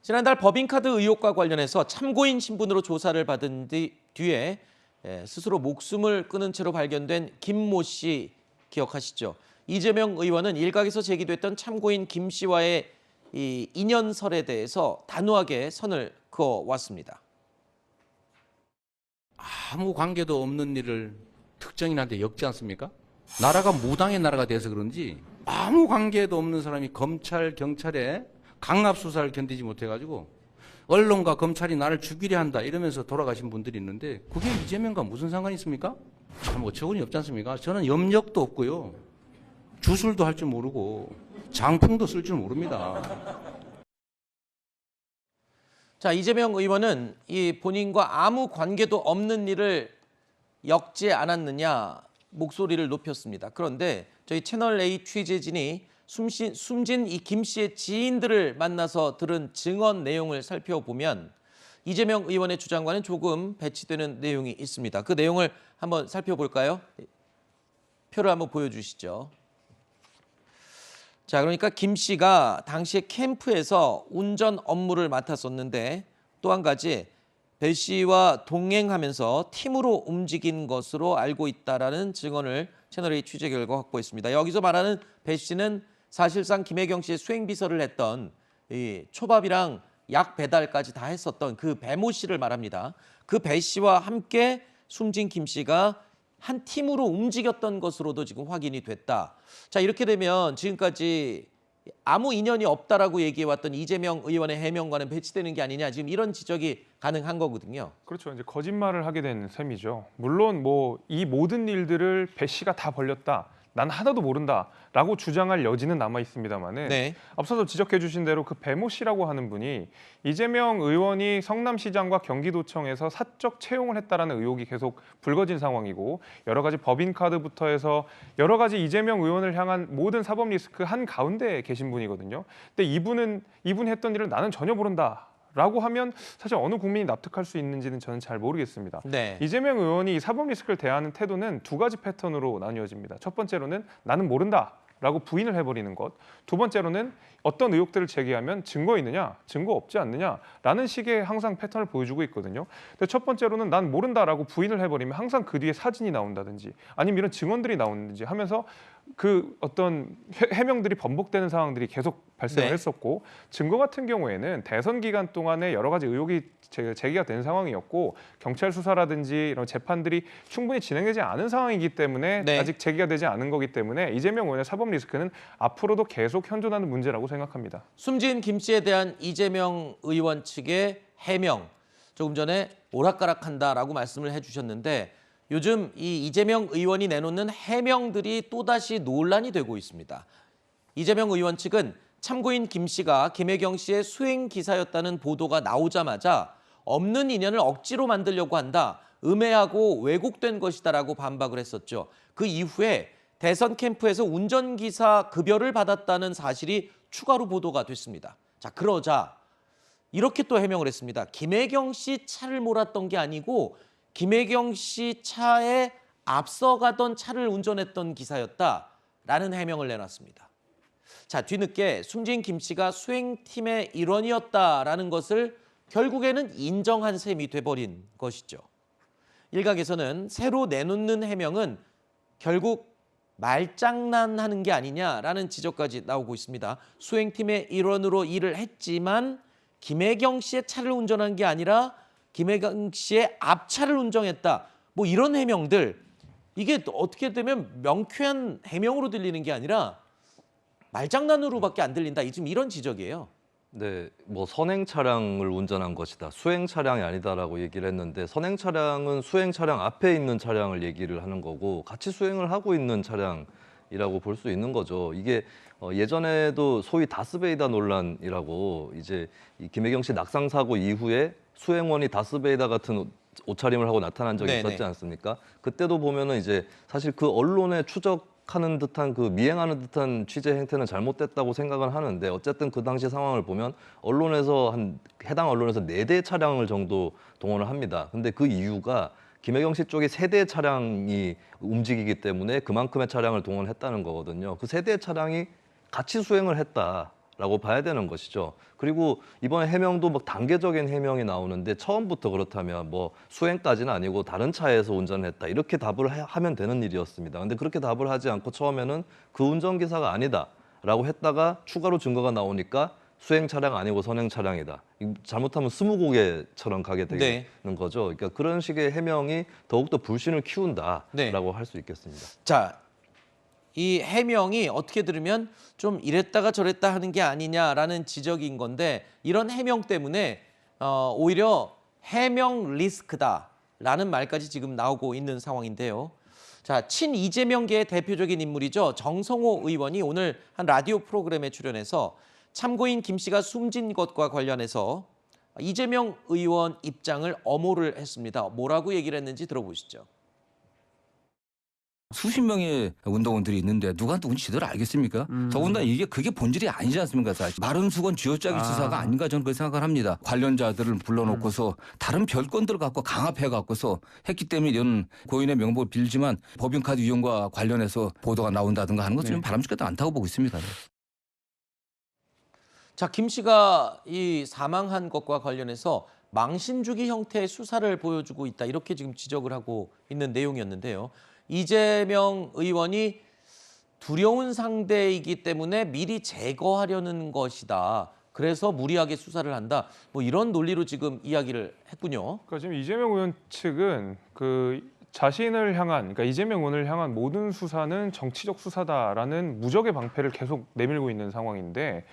지난달 법인카드 의혹과 관련해서 참고인 신분으로 조사를 받은 뒤에 스스로 목숨을 끊은 채로 발견된 김모 씨 기억하시죠? 이재명 의원은 일각에서 제기됐던 참고인 김 씨와의 이 인연설에 대해서 단호하게 선을 그어왔습니다. 아무 관계도 없는 일을 특정인한테 엮지 않습니까? 나라가 무당의 나라가 돼서 그런지 아무 관계도 없는 사람이 검찰, 경찰에 강압 수사를 견디지 못해가지고 언론과 검찰이 나를 죽이려 한다 이러면서 돌아가신 분들이 있는데 그게 이재명과 무슨 상관이 있습니까? 참 어처구니 없지 않습니까? 저는 염력도 없고요. 주술도 할 줄 모르고 장풍도 쓸 줄 모릅니다. 자, 이재명 의원은 이 본인과 아무 관계도 없는 일을 엮지 않았느냐 목소리를 높였습니다. 그런데 저희 채널A 취재진이 숨진 이 김 씨의 지인들을 만나서 들은 증언 내용을 살펴보면 이재명 의원의 주장과는 조금 배치되는 내용이 있습니다. 그 내용을 한번 살펴볼까요? 표를 한번 보여주시죠. 자, 그러니까 김 씨가 당시에 캠프에서 운전 업무를 맡았었는데 또 한 가지 배 씨와 동행하면서 팀으로 움직인 것으로 알고 있다라는 증언을 채널A 취재 결과 확보했습니다. 여기서 말하는 배 씨는 사실상 김혜경 씨의 수행비서를 했던 이 초밥이랑 약 배달까지 다 했었던 그 배모 씨를 말합니다. 그 배 씨와 함께 숨진 김 씨가 한 팀으로 움직였던 것으로도 지금 확인이 됐다. 자, 이렇게 되면 지금까지 아무 인연이 없다라고 얘기해왔던 이재명 의원의 해명과는 배치되는 게 아니냐, 지금 이런 지적이 가능한 거거든요. 그렇죠. 이제 거짓말을 하게 된 셈이죠. 물론 뭐 이 모든 일들을 배 씨가 다 벌렸다, 난 하나도 모른다라고 주장할 여지는 남아 있습니다만은 네. 앞서서 지적해 주신 대로 그 배모 씨라고 하는 분이 이재명 의원이 성남시장과 경기도청에서 사적 채용을 했다라는 의혹이 계속 불거진 상황이고, 여러 가지 법인카드부터 해서 여러 가지 이재명 의원을 향한 모든 사법 리스크 한 가운데에 계신 분이거든요. 근데 이분이 했던 일을 나는 전혀 모른다 라고 하면 사실 어느 국민이 납득할 수 있는지는 저는 잘 모르겠습니다. 네. 이재명 의원이 사법 리스크를 대하는 태도는 두 가지 패턴으로 나뉘어집니다. 첫 번째로는 나는 모른다 라고 부인을 해버리는 것. 두 번째로는 어떤 의혹들을 제기하면 증거 있느냐, 증거 없지 않느냐라는 식의 항상 패턴을 보여주고 있거든요. 근데 첫 번째로는 난 모른다라고 부인을 해버리면 항상 그 뒤에 사진이 나온다든지 아니면 이런 증언들이 나오는지 하면서 그 어떤 해명들이 번복되는 상황들이 계속 발생을 네. 했었고, 증거 같은 경우에는 대선 기간 동안에 여러 가지 의혹이 제기가 된 상황이었고 경찰 수사라든지 이런 재판들이 충분히 진행되지 않은 상황이기 때문에 네. 아직 제기가 되지 않은 거기 때문에 이재명 의원의 사법 리스크는 앞으로도 계속 현존하는 문제라고 생각합니다. 숨진 김 씨에 대한 이재명 의원 측의 해명, 조금 전에 오락가락한다라고 말씀을 해주셨는데 요즘 이 이재명 의원이 내놓는 해명들이 또다시 논란이 되고 있습니다. 이재명 의원 측은 참고인 김 씨가 김혜경 씨의 수행 기사였다는 보도가 나오자마자 없는 인연을 억지로 만들려고 한다, 음해하고 왜곡된 것이다라고 반박을 했었죠. 그 이후에 대선 캠프에서 운전기사 급여를 받았다는 사실이 추가로 보도가 됐습니다. 자, 그러자 이렇게 또 해명을 했습니다. 김혜경 씨 차를 몰았던 게 아니고 김혜경 씨 차에 앞서가던 차를 운전했던 기사였다라는 해명을 내놨습니다. 자, 뒤늦게 숨진 김 씨가 수행팀의 일원이었다라는 것을 결국에는 인정한 셈이 돼버린 것이죠. 일각에서는 새로 내놓는 해명은 결국 말장난하는 게 아니냐라는 지적까지 나오고 있습니다. 수행팀의 일원으로 일을 했지만 김혜경 씨의 차를 운전한 게 아니라 김혜경 씨의 앞차를 운전했다, 뭐 이런 해명들, 이게 어떻게 되면 명쾌한 해명으로 들리는 게 아니라 말장난으로밖에 안 들린다, 지금 이런 지적이에요. 네, 뭐 선행 차량을 운전한 것이다, 수행 차량이 아니다라고 얘기를 했는데, 선행 차량은 수행 차량 앞에 있는 차량을 얘기를 하는 거고 같이 수행을 하고 있는 차량이라고 볼 수 있는 거죠. 이게 예전에도 소위 다스베이다 논란이라고, 이제 이 김혜경 씨 낙상 사고 이후에 수행원이 다스베이다 같은 옷차림을 하고 나타난 적이 네네. 있었지 않습니까? 그때도 보면은 이제 사실 그 언론의 추적하는 듯한 그 미행하는 듯한 취재 행태는 잘못됐다고 생각은 하는데, 어쨌든 그 당시 상황을 보면 언론에서 해당 언론에서 4대 차량을 정도 동원을 합니다. 근데 그 이유가 김혜경 씨 쪽에 3대 차량이 움직이기 때문에 그만큼의 차량을 동원했다는 거거든요. 그 3대 차량이 같이 수행을 했다. 라고 봐야 되는 것이죠. 그리고 이번에 해명도 뭐 단계적인 해명이 나오는데 처음부터 그렇다면 뭐 수행까지는 아니고 다른 차에서 운전했다 이렇게 답을 하면 되는 일이었습니다. 근데 그렇게 답을 하지 않고 처음에는 그 운전기사가 아니다라고 했다가 추가로 증거가 나오니까 수행 차량 아니고 선행 차량이다. 잘못하면 스무고개처럼 가게 되는 거죠. 그러니까 그런 식의 해명이 더욱더 불신을 키운다라고 할 수 있겠습니다. 자, 이 해명이 어떻게 들으면 좀 이랬다가 저랬다 하는 게 아니냐라는 지적인 건데 이런 해명 때문에 오히려 해명 리스크다라는 말까지 지금 나오고 있는 상황인데요. 자, 친 이재명계의 대표적인 인물이죠. 정성호 의원이 오늘 한 라디오 프로그램에 출연해서 참고인 김 씨가 숨진 것과 관련해서 이재명 의원 입장을 엄호를 했습니다. 뭐라고 얘기를 했는지 들어보시죠. 수십 명의 운동원들이 있는데 누가 누군지 제대로 알겠습니까? 더군다나 그게 본질이 아니지 않습니까? 사실. 마른 수건 쥐어짜기 수사가 아닌가 저는 그렇게 생각을 합니다. 관련자들을 불러놓고서 다른 별건들을 갖고 강압해갖고서 했기 때문에 이런 고인의 명복을 빌지만 법인카드 이용과 관련해서 보도가 나온다든가 하는 것은 좀 바람직하지 않다고 보고 있습니다. 자, 김 씨가 이 사망한 것과 관련해서 망신주기 형태의 수사를 보여주고 있다. 이렇게 지금 지적을 하고 있는 내용이었는데요. 이재명 의원이 두려운 상대이기 때문에 미리 제거하려는 것이다. 그래서 무리하게 수사를 한다. 뭐 이런 논리로 지금 이야기를 했군요. 그러니까 지금 이재명 의원 측은 그 자신을 향한, 그러니까 이재명 의원을 향한 모든 수사는 정치적 수사다라는 무적의 방패를 계속 내밀고 있는 상황인데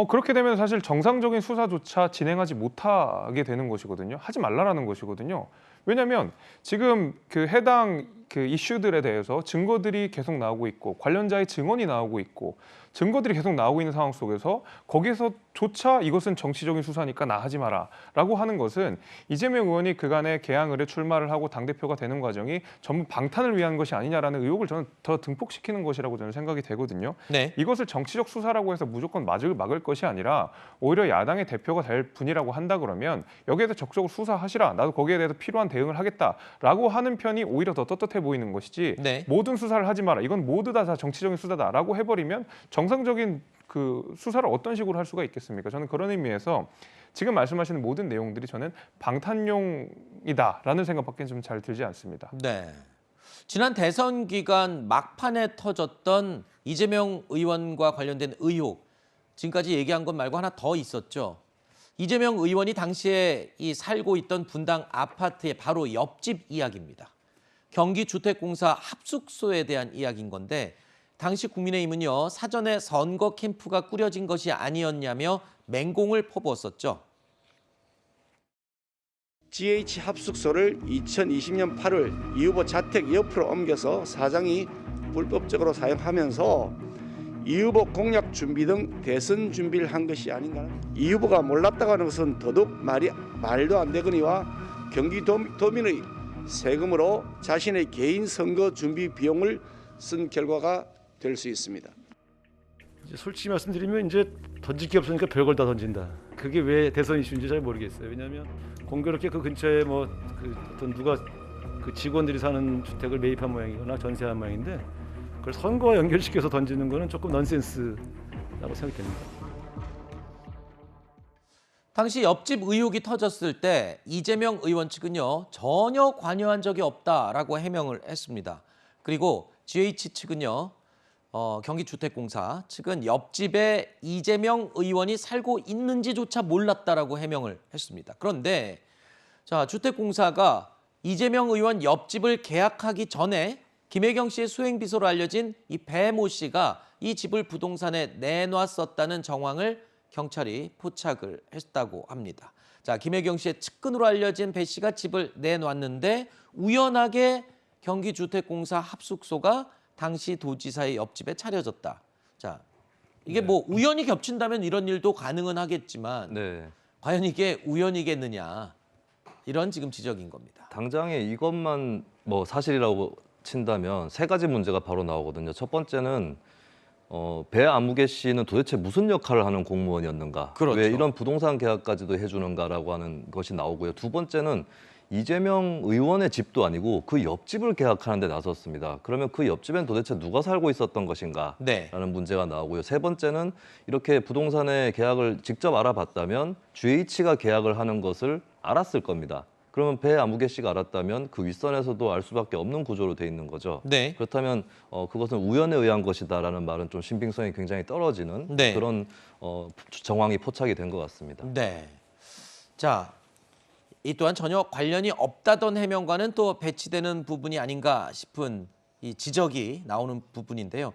그렇게 되면 사실 정상적인 수사조차 진행하지 못하게 되는 것이거든요. 하지 말라라는 것이거든요. 왜냐하면 지금 그 해당 그 이슈들에 대해서 증거들이 계속 나오고 있고 관련자의 증언이 나오고 있고 증거들이 계속 나오고 있는 상황 속에서 거기서조차 이것은 정치적인 수사니까 나 하지 마라 라고 하는 것은 이재명 의원이 그간의 개항을에 출마를 하고 당대표가 되는 과정이 전부 방탄을 위한 것이 아니냐라는 의혹을 저는 더 증폭시키는 것이라고 저는 생각이 되거든요. 네. 이것을 정치적 수사라고 해서 무조건 막을 것이 아니라 오히려 야당의 대표가 될 분이라고 한다 그러면 여기에 대해서 적극적으로 수사하시라. 나도 거기에 대해서 필요한 대응을 하겠다라고 하는 편이 오히려 더 떳떳해 보이는 것이지 모든 수사를 하지 마라. 이건 모두 다 정치적인 수사다라고 해버리면 정상적인 그 수사를 어떤 식으로 할 수가 있겠습니까? 저는 그런 의미에서 지금 말씀하시는 모든 내용들이 저는 방탄용이다라는 생각밖에 좀 잘 들지 않습니다. 네. 지난 대선 기간 막판에 터졌던 이재명 의원과 관련된 의혹, 지금까지 얘기한 것 말고 하나 더 있었죠. 이재명 의원이 당시에 살고 있던 분당 아파트의 바로 옆집 이야기입니다. 경기주택공사 합숙소에 대한 이야기인 건데 당시 국민의힘은요, 사전에 선거 캠프가 꾸려진 것이 아니었냐며 맹공을 퍼부었었죠. GH 합숙소를 2020년 8월 이 후보 자택 옆으로 옮겨서 사장이 불법적으로 사용하면서 이 후보 공약 준비 등 대선 준비를 한 것이 아닌가. 이 후보가 몰랐다고 하는 것은 더더욱 말도 안 되거니와 경기도민의 세금으로 자신의 개인 선거 준비 비용을 쓴 결과가 될 수 있습니다. 이제 솔직히 말씀드리면 이제 던질 게 없으니까 별걸 다 던진다. 그게 왜 대선 이슈인지 잘 모르겠어요. 왜냐하면 공교롭게 그 근처에 뭐 어떤 누가 그 직원들이 사는 주택을 매입한 모양이거나 전세한 모양인데 그걸 선거와 연결시켜서 던지는 거는 조금 넌센스라고 생각이 됩니다. 당시 옆집 의혹이 터졌을 때 이재명 의원 측은요, 전혀 관여한 적이 없다라고 해명을 했습니다. 그리고 GH 측은요, 경기주택공사 측은 옆집에 이재명 의원이 살고 있는지조차 몰랐다라고 해명을 했습니다. 그런데 자, 주택공사가 이재명 의원 옆집을 계약하기 전에 김혜경 씨의 수행비서로 알려진 이 배모 씨가 이 집을 부동산에 내놨었다는 정황을 경찰이 포착을 했다고 합니다. 자, 김혜경 씨의 측근으로 알려진 배 씨가 집을 내놨는데 우연하게 경기주택공사 합숙소가 당시 도지사의 옆집에 차려졌다. 자, 이게 뭐 우연히 겹친다면 이런 일도 가능은 하겠지만 과연 이게 우연이겠느냐, 이런 지금 지적인 겁니다. 당장에 이것만 뭐 사실이라고 친다면 세 가지 문제가 바로 나오거든요. 첫 번째는 배 아무개 씨는 도대체 무슨 역할을 하는 공무원이었는가? 그렇죠. 왜 이런 부동산 계약까지도 해주는가라고 하는 것이 나오고요. 두 번째는 이재명 의원의 집도 아니고 그 옆집을 계약하는 데 나섰습니다. 그러면 그 옆집엔 도대체 누가 살고 있었던 것인가? 네. 라는 문제가 나오고요. 세 번째는 이렇게 부동산의 계약을 직접 알아봤다면 GH가 계약을 하는 것을 알았을 겁니다. 그러면 배아무개 씨가 알았다면 그 윗선에서도 알 수밖에 없는 구조로 돼 있는 거죠. 네. 그렇다면 그것은 우연에 의한 것이다라는 말은 좀 신빙성이 굉장히 떨어지는 네. 그런 정황이 포착이 된 것 같습니다. 네. 자, 이 또한 전혀 관련이 없다던 해명과는 또 배치되는 부분이 아닌가 싶은 이 지적이 나오는 부분인데요.